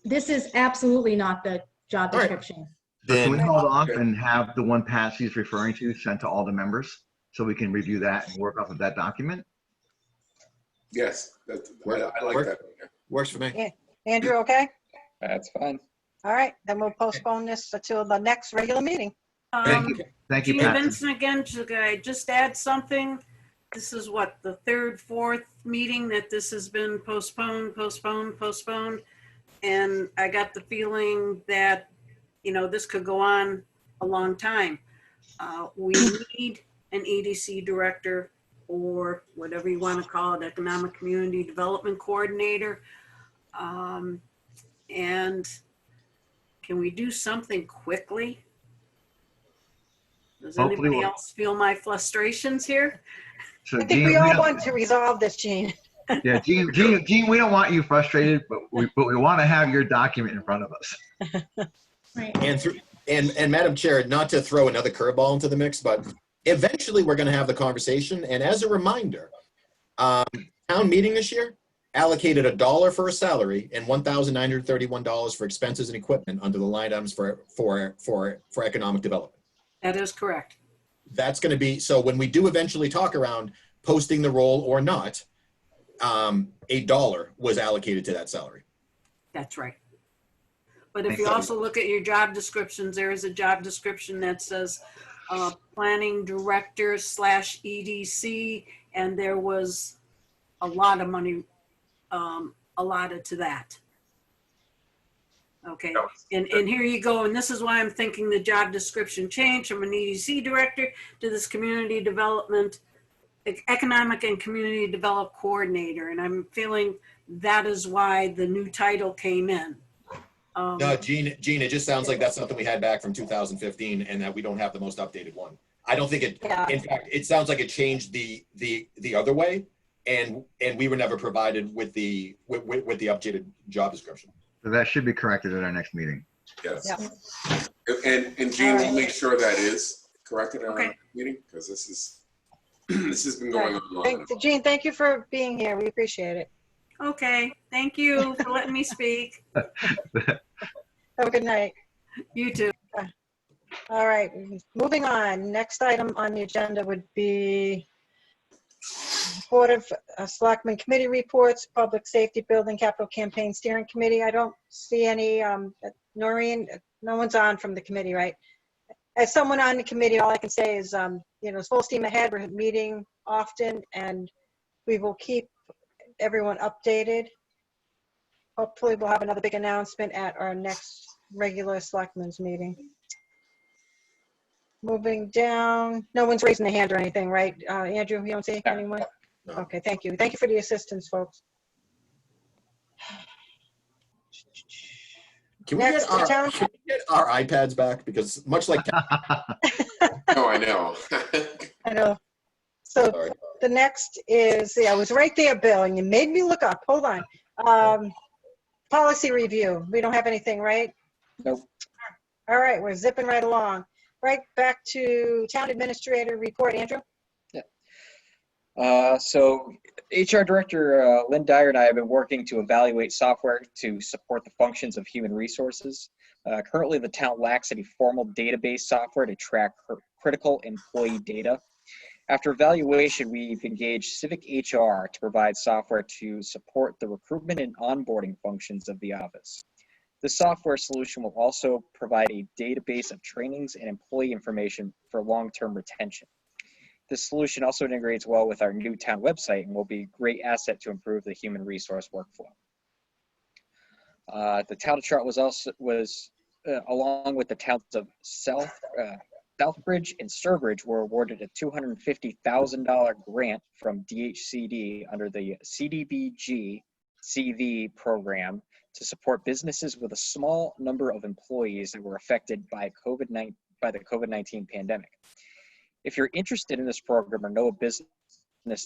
this is absolutely not the job All right. description. So can we Then, hold off and have the one Patsy's referring to sent to all the members so we can review that and work off of that document? Yes, I like that. works for me. Andrew, okay? That's fine. All right, then we'll postpone this until the next regular meeting. Thank you. Thank you, Gene Patsy. Vincent again, should I just add something? This is what, the third, fourth meeting that this has been postponed. And I got the feeling that, this could go on a long time. We need an EDC director, or whatever you want to call it, Economic Community Development Coordinator. And can we do something quickly? Does Hopefully anybody we'll- else feel my frustrations here? So I think we all want to resolve this, Gene. Yeah, Gene, we don't want you frustrated, but we want to have your document in front of us. Right. And Madam Chair, not to throw another curveball into the mix, but eventually we're going to have the conversation. And as a reminder, town meeting this year allocated $1 for a salary and $1,931 for expenses and equipment under the line items for economic development. That is correct. That's going to be, so when we do eventually talk around posting the role or not, $1 was allocated to that salary. That's right. But if you also look at your job descriptions, there is a job description that says planning director / EDC, and there was a lot of money allotted to that. Okay, and here you go, and this is why I'm thinking the job description changed from an EDC director to this community development, economic and community development coordinator, and I'm feeling that is why the new title came in. No, Gene, it just sounds like that's something we had back from 2015 and that we don't have the most updated one. I don't think it, Yeah. in fact, it sounds like it changed the other way and we were never provided with the updated job description. So that should be corrected at our next meeting. Yes. Yep. And Gene, All we'll right. make sure that is corrected in our Okay. meeting, because this is, this has been going on long enough. Jean, thank you for being here. We appreciate it. Okay, thank you for letting me speak. Have a good night. You too. All right, moving on. Next item on the agenda would be Board of Selectmen Committee reports, Public Safety Building Capital Campaign Steering Committee. I don't see any, Noreen, no one's on from the committee, right? As someone on the committee, all I can say is, it's full steam ahead. We're meeting often and we will keep everyone updated. Hopefully we'll have another big announcement at our next regular Selectmen's meeting. Moving down, no one's raising a hand or anything, right? Andrew, you don't see anyone? No. Okay, thank you. Thank you for the assistance, folks. Can we Next, get the town. our iPads back? Because much like No, I know. I know. So Sorry. the next is, yeah, I was right there, Bill, and you made me look up. Hold on. Policy review. We don't have anything, right? Nope. All right, we're zipping right along. Right back to town administrator report, Andrew. So HR Director Lynn Dyer and I have been working to evaluate software to support the functions of human resources. Currently, the town lacks any formal database software to track critical employee data. After evaluation, we've engaged Civic HR to provide software to support the recruitment and onboarding functions of the office. The software solution will also provide a database of trainings and employee information for long-term retention. This solution also integrates well with our new town website and will be a great asset to improve the human resource workflow. The town of Charlotte along with the towns of Southbridge and Sturbridge were awarded a $250,000 grant from DHCD under the CDBG CV program to support businesses with a small number of employees that were affected by the COVID-19 pandemic. If you're interested in this program or know a business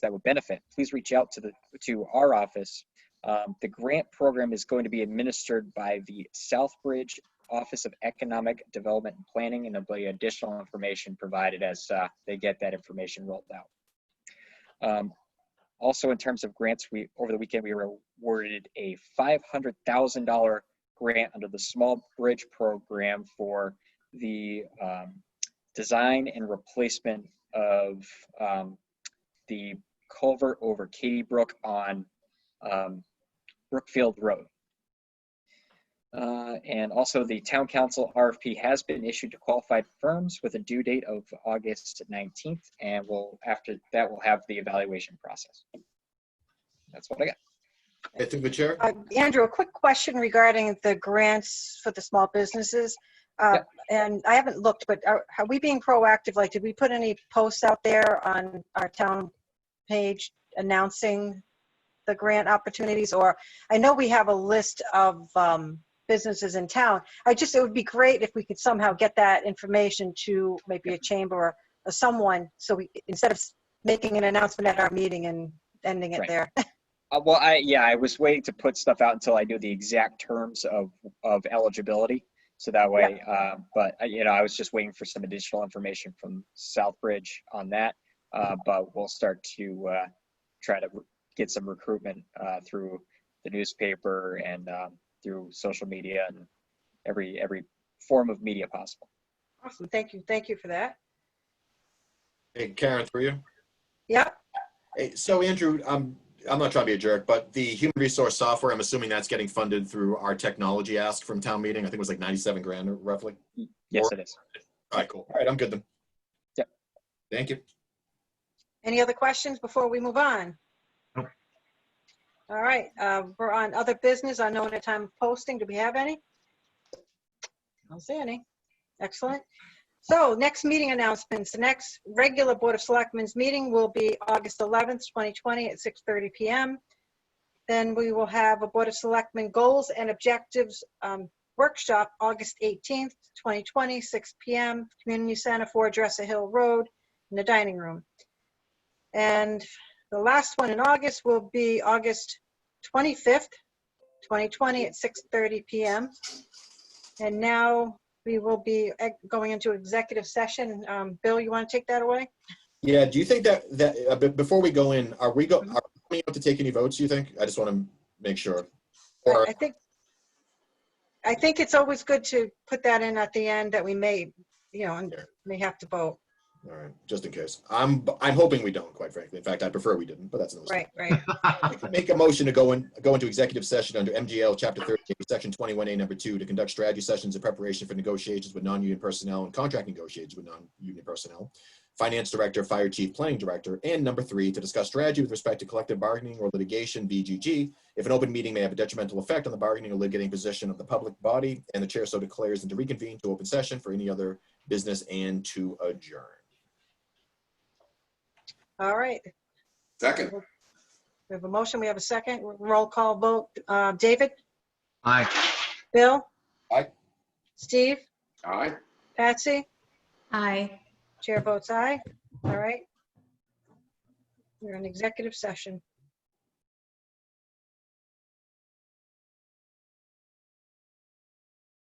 that would benefit, please reach out to our office. The grant program is going to be administered by the Southbridge Office of Economic Development and Planning, and there'll be additional information provided as they get that information rolled out. Also, in terms of grants, over the weekend we were awarded a $500,000 grant under the Small Bridge Program for the design and replacement of the culvert over Katy Brook on Brookfield Road. And also the town council RFP has been issued to qualified firms with a due date of August 19th, and after that we'll have the evaluation process. That's what I got. I think the chair. Andrew, a quick question regarding the grants for the small businesses. Yep. And I haven't looked, but are we being proactive? Like, did we put any posts out there on our town page announcing the grant opportunities? Or I know we have a list of businesses in town. It would be great if we could somehow get that information to maybe a chamber or someone, so we, instead of making an announcement at our meeting and ending it Right. there. Well, I was waiting to put stuff out until I knew the exact terms of eligibility. So that way, but I was just waiting for some additional information from Southbridge on that. But we'll start to try to get some recruitment through the newspaper and through social media and every form of media possible. Awesome, thank you for that. Hey, Karen, through you. Yeah. Hey, so Andrew, I'm not trying to be a jerk, but the human resource software, I'm assuming that's getting funded through our technology ask from town meeting. I think it was like 97 grand roughly. Yes, it is. All right, cool. All right, I'm good then. Yep. Thank you. Any other questions before we move on? Nope. All right, we're on other business unknown at time of posting. Do we have any? I don't see any. Excellent. So next meeting announcements. The next regular Board of Selectmen's meeting will be August 11th, 2020 at 6:30 p.m. Then we will have a Board of Selectmen goals and objectives workshop August 18th, 2020, 6 p.m. Community Center, 4 Dresser Hill Road in the dining room. And the last one in August will be August 25th, 2020 at 6:30 p.m. And now we will be going into executive session. Bill, you want to take that away? Yeah, do you think that before we go in, are we going to take any votes, do you think? I just want to make sure. Or, I think it's always good to put that in at the end that we may, may have to vote. all right, just in case. I'm hoping we don't, quite frankly. In fact, I prefer we didn't, but that's another story. Right. I can make a motion to go into executive session under MGL Chapter 13, Section 21A, Number 2, to conduct strategy sessions in preparation for negotiations with non-union personnel and contract negotiations with non-union personnel, finance director, fire chief, planning director, and number 3, to discuss strategy with respect to collective bargaining or litigation, BGG, if an open meeting may have a detrimental effect on the bargaining or litigating position of the public body, and the chair so declares, and to reconvene to open session for any other business and to adjourn. All right. Second. We have a motion. We have a second. Roll call vote. David? Aye. Bill? Aye. Steve? Aye. Patsy? Aye. Chair votes aye. All right. We're in executive session.